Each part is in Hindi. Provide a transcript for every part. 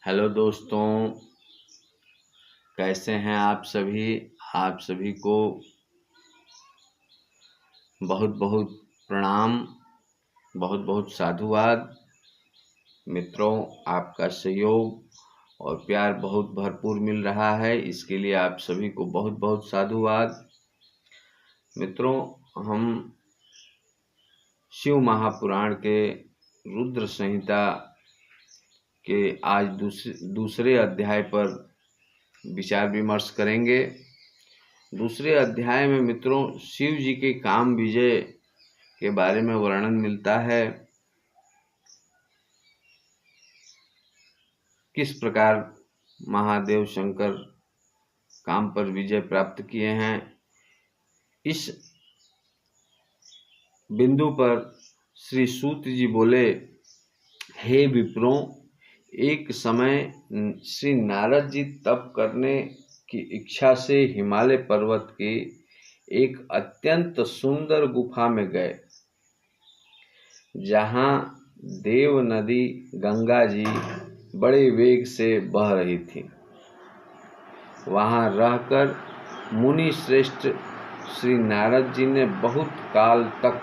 हेलो दोस्तों, कैसे हैं आप सभी। आप सभी को बहुत बहुत प्रणाम, बहुत बहुत साधुवाद। मित्रों, आपका सहयोग और प्यार बहुत भरपूर मिल रहा है, इसके लिए आप सभी को बहुत बहुत साधुवाद। मित्रों, हम शिव महापुराण के रुद्र संहिता के आज दूसरे अध्याय पर विचार विमर्श करेंगे। दूसरे अध्याय में मित्रों शिव जी के काम विजय के बारे में वर्णन मिलता है। किस प्रकार महादेव शंकर काम पर विजय प्राप्त किए हैं। इस बिंदु पर श्री सूत जी बोले, हे विप्रों, एक समय श्री नारद जी तप करने की इच्छा से हिमालय पर्वत के एक अत्यंत सुंदर गुफा में गए, जहाँ देव नदी गंगा जी बड़े वेग से बह रही थी। वहाँ रहकर मुनि श्रेष्ठ श्री नारद जी ने बहुत काल तक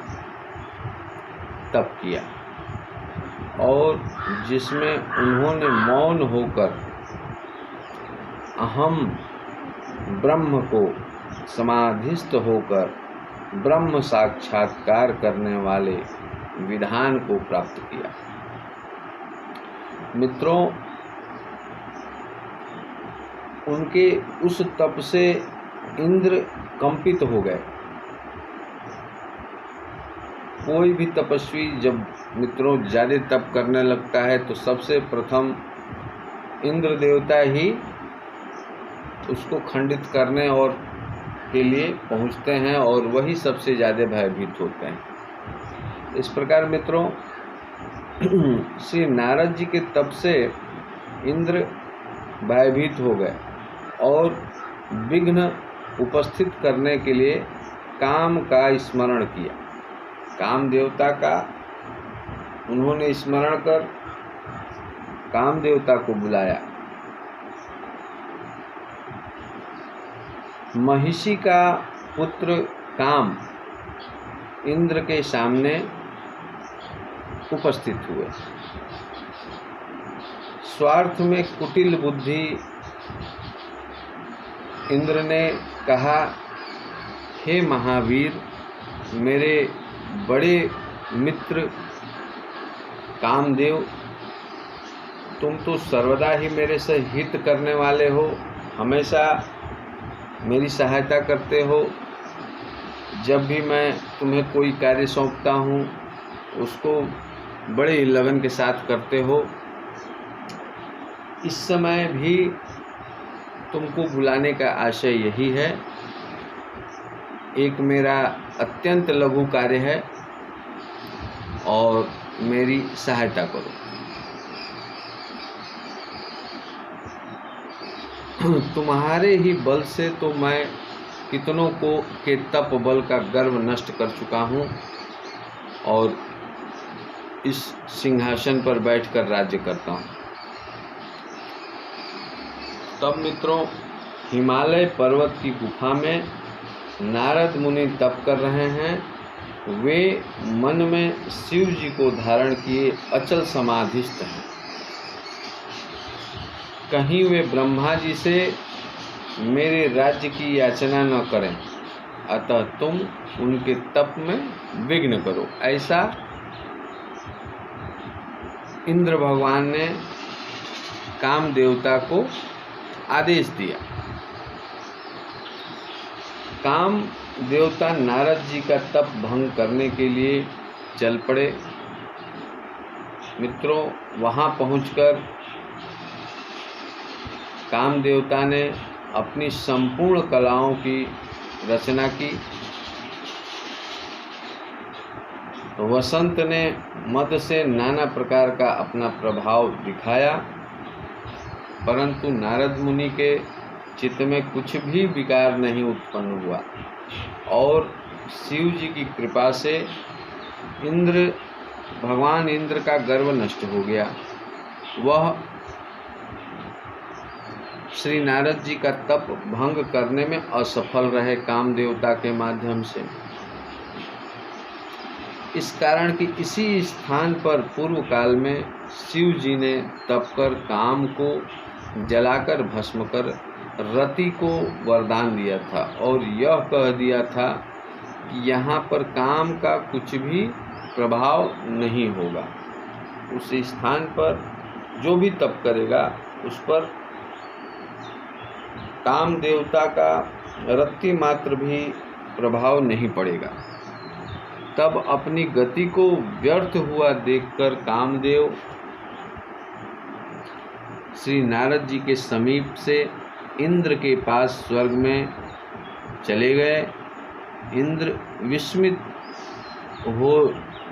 तप किया और जिसमें उन्होंने मौन होकर अहम ब्रह्म को समाधिस्थ होकर ब्रह्म साक्षात्कार करने वाले विधान को प्राप्त किया। मित्रों, उनके उस तप से इंद्र कंपित हो गए। कोई भी तपस्वी जब मित्रों ज़्यादा तप करने लगता है तो सबसे प्रथम इंद्र देवता ही उसको खंडित करने और के लिए पहुंचते हैं और वही सबसे ज़्यादा भयभीत होते हैं। इस प्रकार मित्रों श्री नारद जी के तप से इंद्र भयभीत हो गए और विघ्न उपस्थित करने के लिए काम का स्मरण किया। काम देवता का उन्होंने स्मरण कर काम देवता को बुलाया। महिषी का पुत्र काम इंद्र के सामने उपस्थित हुए। स्वार्थ में कुटिल बुद्धि इंद्र ने कहा, हे महावीर, मेरे बड़े मित्र कामदेव, तुम तो सर्वदा ही मेरे से हित करने वाले हो, हमेशा मेरी सहायता करते हो। जब भी मैं तुम्हें कोई कार्य सौंपता हूँ उसको बड़े लगन के साथ करते हो। इस समय भी तुमको बुलाने का आशय यही है। एक मेरा अत्यंत लघु कार्य है और मेरी सहायता करो। तुम्हारे ही बल से तो मैं कितनों को के तप बल का गर्व नष्ट कर चुका हूँ और इस सिंहासन पर बैठकर राज्य करता हूँ। तब मित्रों हिमालय पर्वत की गुफा में नारद मुनि तप कर रहे हैं। वे मन में शिव जी को धारण किए अचल समाधिस्थ हैं। कहीं वे ब्रह्मा जी से मेरे राज्य की याचना न करें, अतः तुम उनके तप में विघ्न करो, ऐसा इंद्र भगवान ने काम देवता को आदेश दिया। काम देवता नारद जी का तप भंग करने के लिए चल पड़े। मित्रों, वहाँ पहुंचकर काम देवता ने अपनी संपूर्ण कलाओं की रचना की। वसंत ने मद से नाना प्रकार का अपना प्रभाव दिखाया, परंतु नारद मुनि के चित्त में कुछ भी विकार नहीं उत्पन्न हुआ और शिव जी की कृपा से भगवान इंद्र का गर्व नष्ट हो गया। वह श्री नारद जी का तप भंग करने में असफल रहे काम देवता के माध्यम से। इस कारण कि इसी स्थान पर पूर्व काल में शिव जी ने तप कर काम को जलाकर भस्म कर रति को वरदान दिया था और यह कह दिया था कि यहाँ पर काम का कुछ भी प्रभाव नहीं होगा। उस स्थान पर जो भी तप करेगा उस पर काम देवता का रत्ती मात्र भी प्रभाव नहीं पड़ेगा। तब अपनी गति को व्यर्थ हुआ देखकर कामदेव श्री नारद जी के समीप से इंद्र के पास स्वर्ग में चले गए। इंद्र विस्मित हो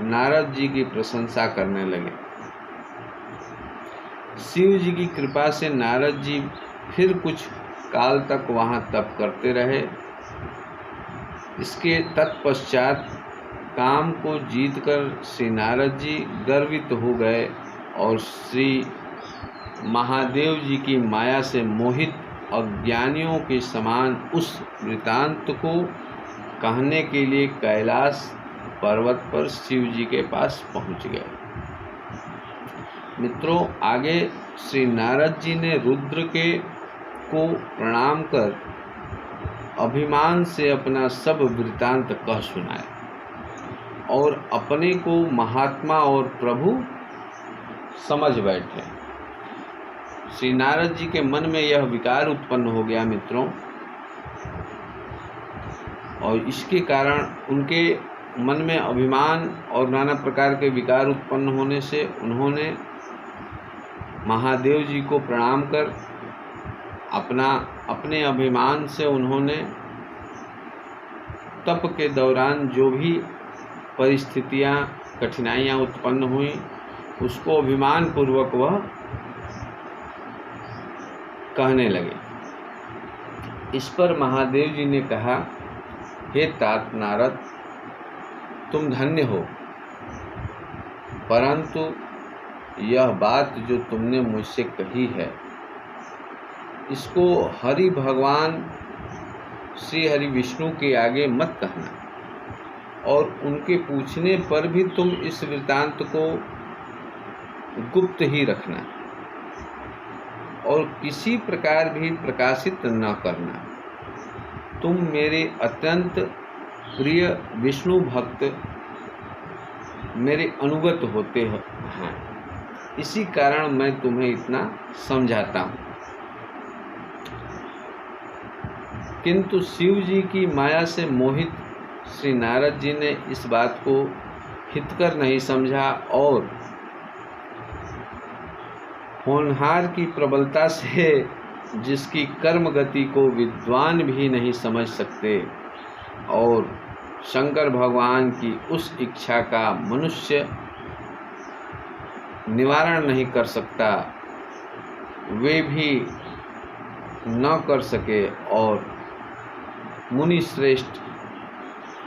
नारद जी की प्रशंसा करने लगे। शिव जी की कृपा से नारद जी फिर कुछ काल तक वहाँ तप करते रहे। इसके तत्पश्चात काम को जीतकर श्री नारद जी गर्वित हो गए और श्री महादेव जी की माया से मोहित अज्ञानियों के समान उस वृतांत को कहने के लिए कैलाश पर्वत पर शिव जी के पास पहुँच गए। मित्रों, आगे श्री नारद जी ने रुद्र को प्रणाम कर अभिमान से अपना सब वृतांत कह सुनाया और अपने को महात्मा और प्रभु समझ बैठे। श्री नारद जी के मन में यह विकार उत्पन्न हो गया मित्रों, और इसके कारण उनके मन में अभिमान और नाना प्रकार के विकार उत्पन्न होने से उन्होंने महादेव जी को प्रणाम कर अपने अभिमान से उन्होंने तप के दौरान जो भी परिस्थितियां कठिनाइयां उत्पन्न हुई उसको अभिमान पूर्वक वह कहने लगे। इस पर महादेव जी ने कहा, हे तात नारद, तुम धन्य हो, परंतु यह बात जो तुमने मुझसे कही है इसको हरि भगवान श्री हरि विष्णु के आगे मत कहना और उनके पूछने पर भी तुम इस वृत्तांत को गुप्त ही रखना और किसी प्रकार भी प्रकाशित न करना। तुम मेरे अत्यंत प्रिय विष्णु भक्त मेरे अनुगत होते हैं, इसी कारण मैं तुम्हें इतना समझाता हूँ। किंतु शिव जी की माया से मोहित श्री नारद जी ने इस बात को हितकर नहीं समझा और होनहार की प्रबलता से जिसकी कर्म गति को विद्वान भी नहीं समझ सकते और शंकर भगवान की उस इच्छा का मनुष्य निवारण नहीं कर सकता, वे भी न कर सके और मुनि श्रेष्ठ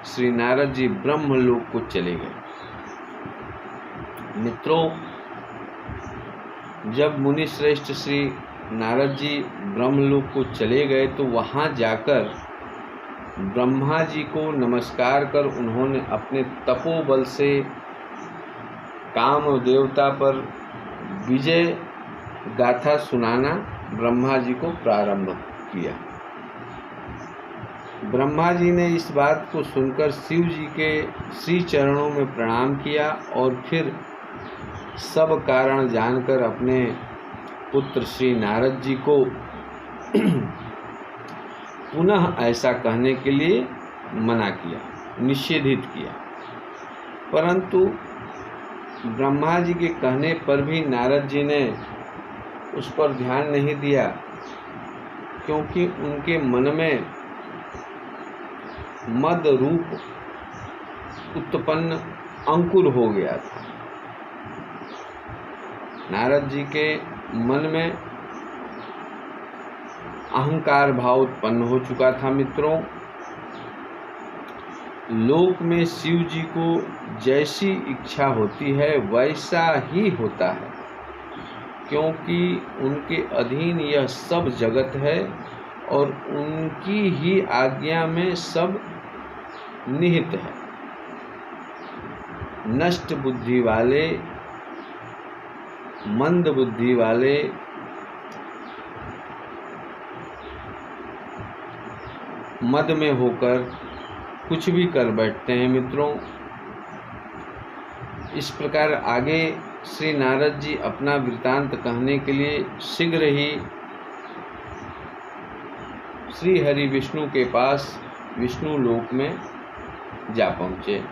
श्री नारद जी ब्रह्मलोक को चले गए। मित्रों, जब मुनि श्रेष्ठ श्री नारद जी ब्रह्मलोक को चले गए तो वहाँ जाकर ब्रह्मा जी को नमस्कार कर उन्होंने अपने तपोबल से काम देवता पर विजय गाथा सुनाना ब्रह्मा जी को प्रारंभ किया। ब्रह्मा जी ने इस बात को सुनकर शिव जी के श्री चरणों में प्रणाम किया और फिर सब कारण जानकर अपने पुत्र श्री नारद जी को पुनः ऐसा कहने के लिए मना किया, निषेधित किया। परंतु ब्रह्मा जी के कहने पर भी नारद जी ने उस पर ध्यान नहीं दिया, क्योंकि उनके मन में मद रूप उत्पन्न अंकुर हो गया था। नारद जी के मन में अहंकार भाव उत्पन्न हो चुका था। मित्रों, लोक में शिव जी को जैसी इच्छा होती है वैसा ही होता है। क्योंकि उनके अधीन यह सब जगत है और उनकी ही आज्ञा में सब निहित है। नष्ट बुद्धि वाले, मंद बुद्धि वाले, मद में होकर कुछ भी कर बैठते हैं मित्रों। इस प्रकार आगे श्री नारद जी अपना वृत्तांत कहने के लिए शीघ्र ही श्री हरि विष्णु के पास विष्णु लोक में जा पहुँचे।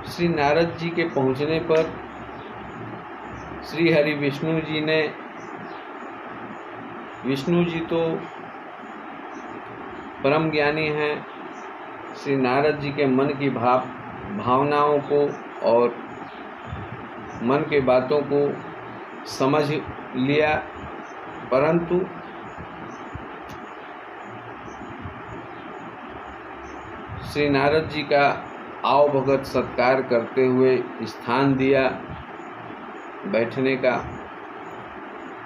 श्री नारद जी के पहुँचने पर श्री हरि विष्णु जी ने, विष्णु जी तो परम ज्ञानी हैं, श्री नारद जी के मन की भावनाओं को और मन के बातों को समझ लिया, परंतु श्री नारद जी का आवभगत सत्कार करते हुए स्थान दिया, बैठने का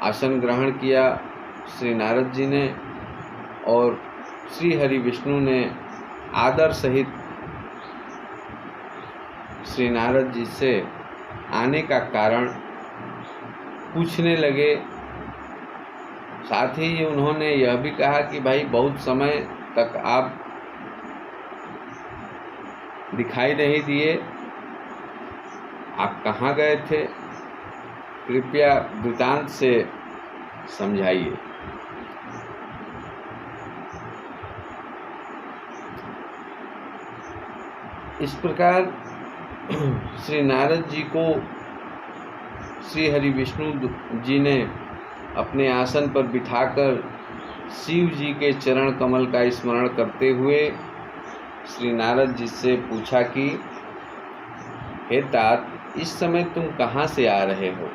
आसन ग्रहण किया श्री नारद जी ने, और श्री हरि विष्णु ने आदर सहित श्री नारद जी से आने का कारण पूछने लगे। साथ ही उन्होंने यह भी कहा कि भाई बहुत समय तक आप दिखाई नहीं दिए, आप कहाँ गए थे, कृपया वृत्तांत से समझाइए। इस प्रकार श्री नारद जी को श्री हरि विष्णु जी ने अपने आसन पर बिठाकर शिव जी के चरण कमल का स्मरण करते हुए श्री नारद जी से पूछा कि हे तात, इस समय तुम कहाँ से आ रहे हो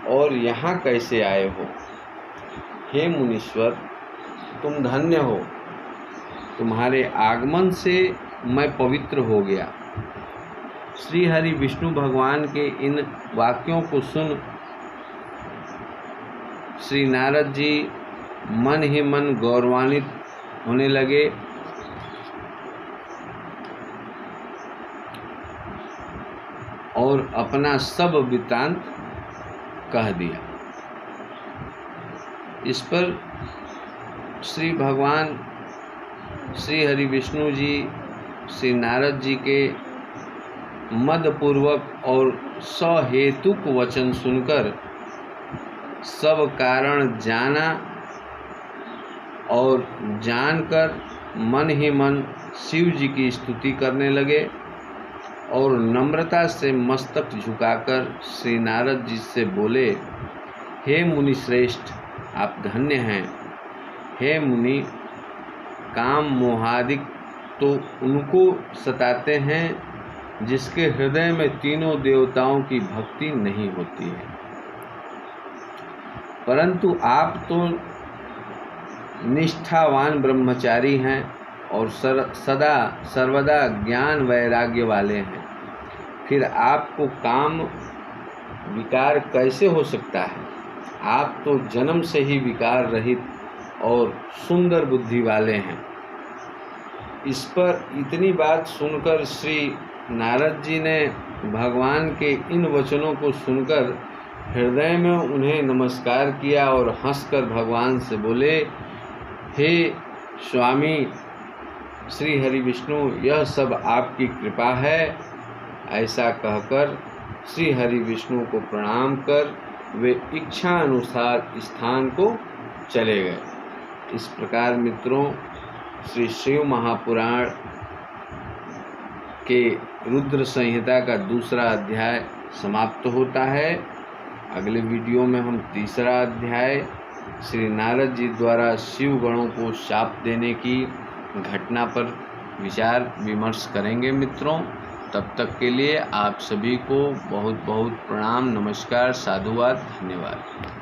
और यहाँ कैसे आए हो? हे मुनीश्वर, तुम धन्य हो, तुम्हारे आगमन से मैं पवित्र हो गया। श्री हरि विष्णु भगवान के इन वाक्यों को सुन श्री नारद जी मन ही मन गौरवान्वित होने लगे और अपना सब वृत्तांत कह दिया। इस पर श्री भगवान श्री हरि विष्णु जी श्री नारद जी के मदपूर्वक और सहेतुक वचन सुनकर सब कारण जाना और जानकर मन ही मन शिव जी की स्तुति करने लगे और नम्रता से मस्तक झुकाकर श्री नारद जी से बोले, हे मुनि श्रेष्ठ, आप धन्य हैं। हे मुनि, काम मोहादिक तो उनको सताते हैं जिसके हृदय में तीनों देवताओं की भक्ति नहीं होती है, परंतु आप तो निष्ठावान ब्रह्मचारी हैं और सदा सर्वदा ज्ञान वैराग्य वाले हैं। फिर आपको काम विकार कैसे हो सकता है? आप तो जन्म से ही विकार रहित और सुंदर बुद्धि वाले हैं। इस पर इतनी बात सुनकर श्री नारद जी ने भगवान के इन वचनों को सुनकर हृदय में उन्हें नमस्कार किया और हंसकर भगवान से बोले, हे स्वामी श्री हरि विष्णु, यह सब आपकी कृपा है। ऐसा कहकर श्री हरि विष्णु को प्रणाम कर वे इच्छा अनुसार स्थान को चले गए। इस प्रकार मित्रों, श्री शिव महापुराण के रुद्र संहिता का दूसरा अध्याय समाप्त होता है। अगले वीडियो में हम तीसरा अध्याय श्री नारद जी द्वारा शिव गणों को शाप देने की घटना पर विचार विमर्श करेंगे मित्रों। तब तक के लिए आप सभी को बहुत बहुत प्रणाम, नमस्कार, साधुवाद, धन्यवाद।